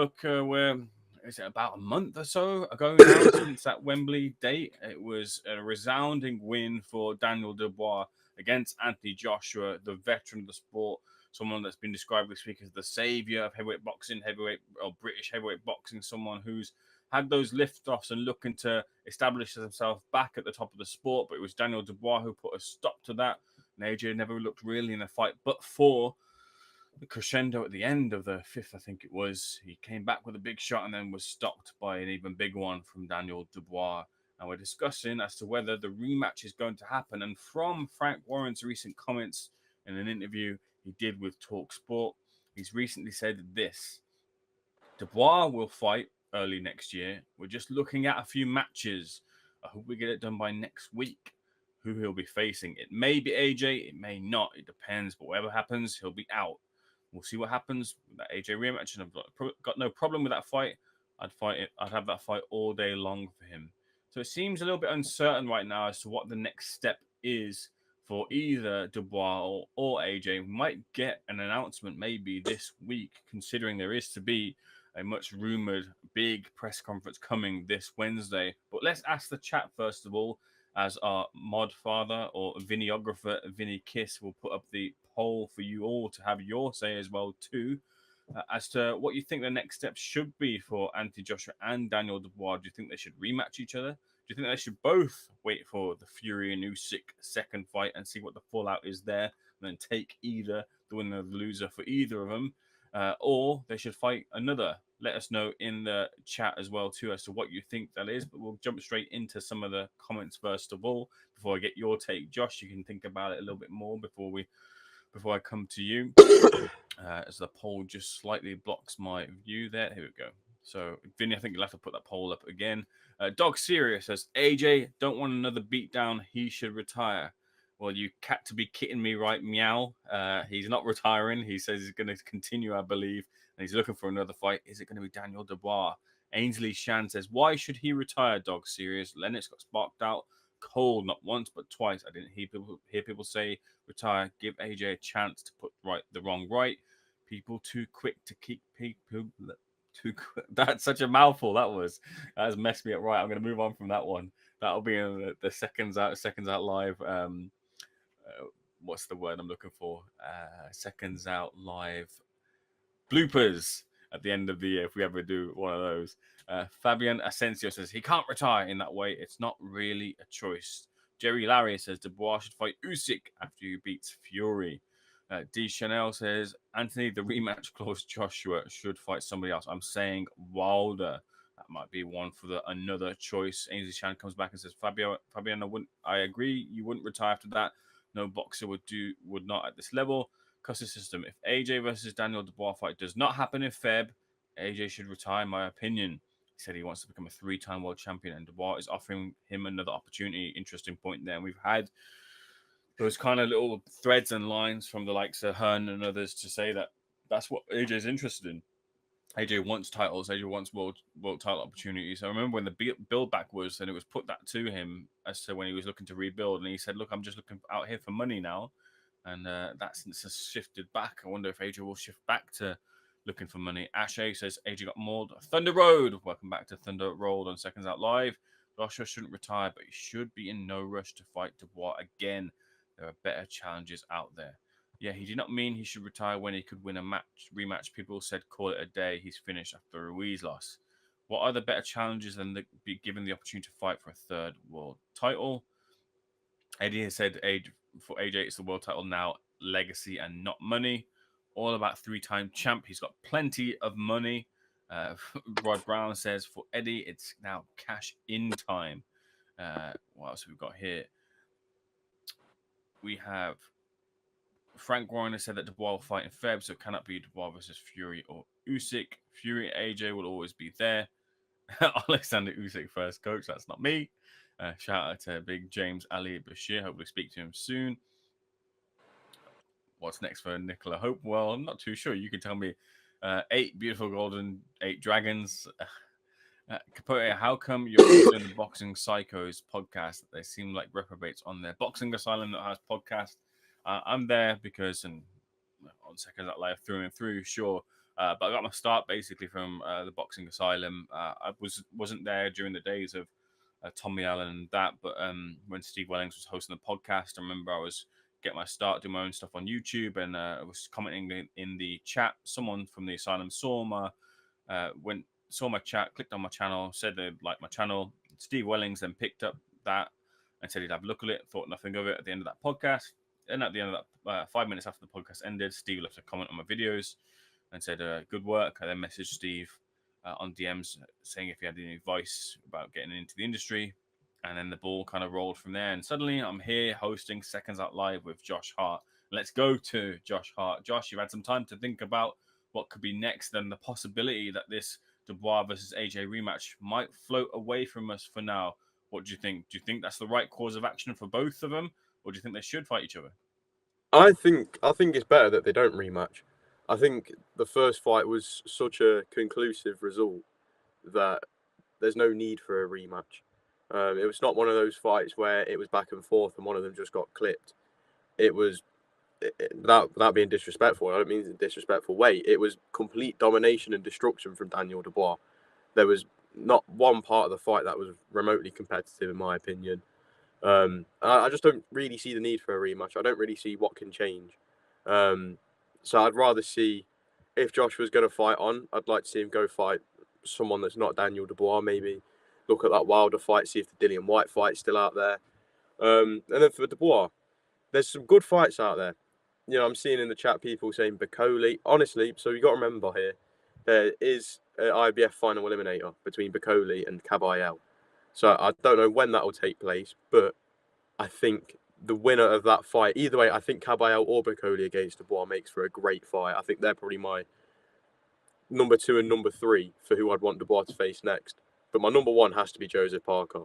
look, is it about a month or so ago now since that Wembley date? It was a resounding win for Daniel Dubois against Anthony Joshua, the veteran of the sport, someone that's been described this week as the savior of heavyweight boxing, heavyweight or British heavyweight boxing, someone who's had those lift-offs and looking to establish himself back at the top of the sport. But it was Daniel Dubois who put a stop to that. And AJ never looked really in a fight, but for the crescendo at the end of the fifth, I think it was, he came back with a big shot and then was stopped by an even bigger one from Daniel Dubois. And we're discussing as to whether the rematch is going to happen. And from Frank Warren's recent comments in an interview he did with TalkSport, he's recently said this: Dubois will fight early next year. We're just looking at a few matches. I hope we get it done by next week. Who he'll be facing. It may be AJ, it may not. It depends. But whatever happens, he'll be out. We'll see what happens with that AJ rematch. And I've got no problem with that fight. I'd fight it. I'd have that fight all day long for him. So it seems a little bit uncertain right now as to what the next step is for either Dubois or AJ. We might get an announcement maybe this week, considering there is to be a much rumored big press conference coming this Wednesday. But let's ask the chat first of all, as our mod father or Vinnyographer Vinny Kiss will put up the poll for you all to have your say as well too, as to what you think the next steps should be for Anthony Joshua and Daniel Dubois. Do you think they should rematch each other? Do you think they should both wait for the Fury and Usyk second fight and see what the fallout is there, and then take either the winner or the loser for either of them? Or they should fight another? Let us know in the chat as well too as to what you think that is. But we'll jump straight into some of the comments first of all before I get your take. Josh, you can think about it a little bit more before I come to you. As the poll just slightly blocks my view there. Here we go. So Vinny, I think you'll have to put that poll up again. Dog Serious says AJ don't want another beatdown. He should retire. Well, you cat to be kidding me, right? Meow. He's not retiring. He says he's going to continue, I believe, and he's looking for another fight. Is it going to be Daniel Dubois? Ainsley Shan says, why should he retire, Dog Serious? Lennox got sparked out cold, not once, but twice. I didn't hear people say retire. Give AJ a chance to put right the wrong right. People too quick to keep people too quick. That's such a mouthful. That has messed me up. Right, I'm going to move on from that one. That'll be in the Seconds Out live. What's the word I'm looking for? Seconds Out live bloopers at the end of the year if we ever do one of those. Fabian Asensio says he can't retire in that way. It's not really a choice. Jerry Larry says Dubois should fight Usyk after he beats Fury. D. Chanel says Anthony, the rematch clause, Joshua should fight somebody else. I'm saying Wilder. That might be one for another choice. Ainsley Shan comes back and says Fabian, I agree. You wouldn't retire after that. No boxer would not at this level. Custody system. If AJ versus Daniel Dubois fight does not happen in Feb, AJ should retire, in my opinion. He said he wants to become a 3-time world champion, and Dubois is offering him another opportunity. Interesting point there. And we've had those kind of little threads and lines from the likes of Hearn and others to say that that's what AJ is interested in. AJ wants titles. AJ wants world title opportunities. I remember when the build back was, and it was put that to him as to when he was looking to rebuild, and he said, "Look, I'm just looking out here for money now," and that's shifted back. I wonder if AJ will shift back to looking for money. Ashe says AJ got mauled. Thunder Road. Welcome back to Thunder Road on Seconds Out Live. Joshua shouldn't retire, but he should be in no rush to fight Dubois again. There are better challenges out there. Yeah, he did not mean he should retire when he could win a rematch. People said call it a day. He's finished after a Ruiz loss. What are the better challenges than be given the opportunity to fight for a third world title? Eddie has said for AJ, it's the world title now, legacy and not money. All about 3-time champ. He's got plenty of money. Rod Brown says for Eddie, it's now cash in time. What else have we got here? We have Frank Warren has said that Dubois will fight in Feb, so it cannot be Dubois versus Fury or Usyk. Fury AJ will always be there. Alexander Usyk first, coach. That's not me. Shout out to big James Ali Bashir. Hopefully speak to him soon. What's next for Nicola Hope? Well, I'm not too sure. You can tell me. 8 beautiful golden 8 dragons. Capote, how come you're also in the Boxing Psychos podcast? They seem like reprobates on their Boxing Asylum that has podcast. I'm there because, and on Seconds Out Live through and through, sure. But I got my start basically from the Boxing Asylum. I wasn't there during the days of Tommy Allen and that, but when Steve Wellings was hosting the podcast, I remember I was getting my start doing my own stuff on YouTube, and I was commenting in the chat. Someone from the Asylum saw my chat, clicked on my channel, said they liked my channel. Steve Wellings then picked up that and said he'd have a look at it. Thought nothing of it at the end of that podcast. And at the end of that, 5 minutes after the podcast ended, Steve left a comment on my videos and said, good work. I then messaged Steve on DMs saying if he had any advice about getting into the industry. And then the ball kind of rolled from there. And suddenly I'm here hosting Seconds Out Live with Josh Hart. Let's go to Josh Hart. Josh, you've had some time to think about what could be next and the possibility that this Dubois versus AJ rematch might float away from us for now. What do you think? Do you think that's the right course of action for both of them? Or do you think they should fight each other? I think it's better that they don't rematch. I think the first fight was such a conclusive result that there's no need for a rematch. It was not one of those fights where it was back and forth and one of them just got clipped. It was, without being disrespectful, I don't mean in a disrespectful way, it was complete domination and destruction from Daniel Dubois. There was not one part of the fight that was remotely competitive, in my opinion. I just don't really see the need for a rematch. I don't really see what can change. So I'd rather see, if Josh was going to fight on, I'd like to see him go fight someone that's not Daniel Dubois, maybe. Look at that Wilder fight, see if the Dillian White fight's still out there. And then for Dubois, there's some good fights out there. You know, I'm seeing in the chat people saying Bacoli. Honestly, so you got to remember here, there is an IBF final eliminator between Bacoli and Caballel. So I don't know when that will take place, but I think the winner of that fight, either way, I think Caballel or Bacoli against Dubois makes for a great fight. I think they're probably my number 2 and number 3 for who I'd want Dubois to face next. But my number 1 has to be Joseph Parker.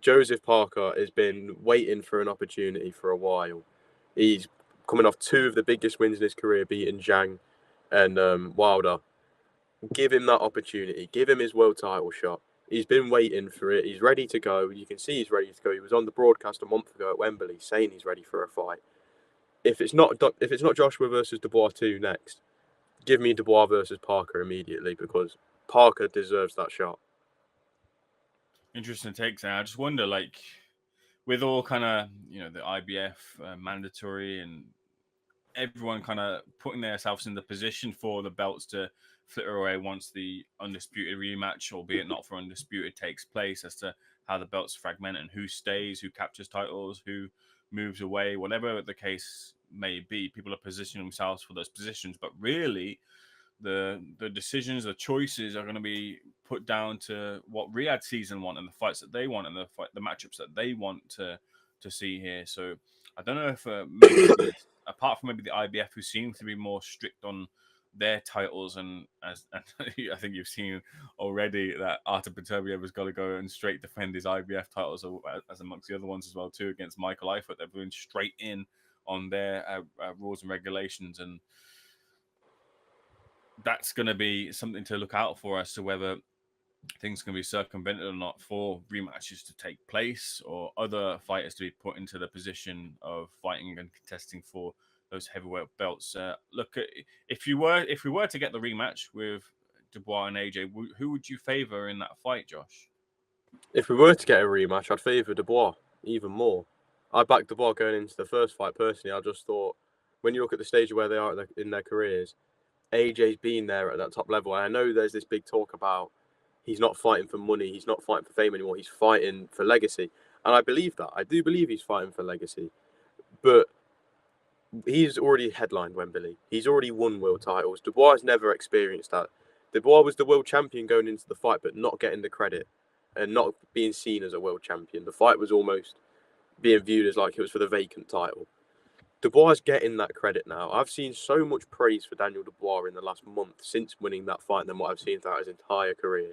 Joseph Parker has been waiting for an opportunity for a while. He's coming off 2 of the biggest wins in his career, beating Zhang and Wilder. Give him that opportunity. Give him his world title shot. He's been waiting for it. He's ready to go. You can see he's ready to go. He was on the broadcast a month ago at Wembley saying he's ready for a fight. If it's not Joshua versus Dubois 2 next, give me Dubois versus Parker immediately, because Parker deserves that shot. Interesting takes. And I just wonder, like, with all kind of, the IBF mandatory and everyone kind of putting themselves in the position for the belts to flitter away once the undisputed rematch, albeit not for undisputed, takes place, as to how the belts fragment and who stays, who captures titles, who moves away, whatever the case may be. People are positioning themselves for those positions, but really the decisions, the choices are going to be put down to what Riyadh season want and the fights that they want and the matchups that they want to see here. So I don't know if maybe apart from maybe the IBF, who seem to be more strict on their titles, and I think you've seen already that Artur Beterbiev has got to go and straight defend his IBF titles, as amongst the other ones as well too, against Michael Eifert. They're going straight in on their rules and regulations, and that's going to be something to look out for as to whether things can be circumvented or not for rematches to take place, or other fighters to be put into the position of fighting and contesting for those heavyweight belts. Look, if we were to get the rematch with Dubois and AJ, who would you favor in that fight, Josh? If we were to get a rematch, I'd favour Dubois even more. I backed Dubois going into the first fight personally. I just thought, when you look at the stage of where they are in their careers, AJ's been there at that top level. And I know there's this big talk about he's not fighting for money, he's not fighting for fame anymore, he's fighting for legacy. And I believe that. I do believe he's fighting for legacy. But he's already headlined Wembley. He's already won world titles. Dubois has never experienced that. Dubois was the world champion going into the fight, but not getting the credit and not being seen as a world champion. The fight was almost being viewed as like it was for the vacant title. Dubois is getting that credit now. I've seen so much praise for Daniel Dubois in the last month since winning that fight than what I've seen throughout his entire career.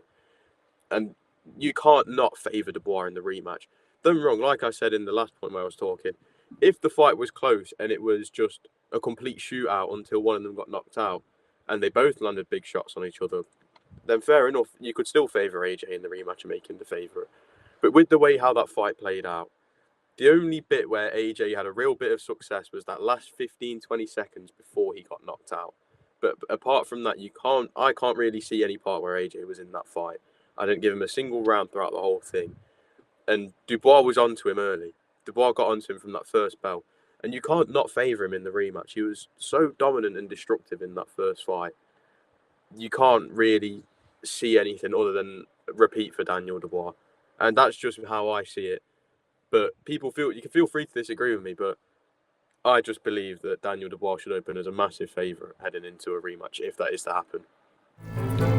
And you can't not favour Dubois in the rematch. Don't get me wrong, like I said in the last point where I was talking, if the fight was close and it was just a complete shootout until one of them got knocked out and they both landed big shots on each other, then fair enough, you could still favour AJ in the rematch and make him the favourite. But with the way how that fight played out, the only bit where AJ had a real bit of success was that last 15-20 seconds before he got knocked out. But apart from that, I can't really see any part where AJ was in that fight. I didn't give him a single round throughout the whole thing. And Dubois was onto him early. Dubois got onto him from that first bell. And you can't not favour him in the rematch. He was so dominant and destructive in that first fight. You can't really see anything other than repeat for Daniel Dubois. And that's just how I see it. But you can feel free to disagree with me, but I just believe that Daniel Dubois should open as a massive favourite heading into a rematch if that is to happen.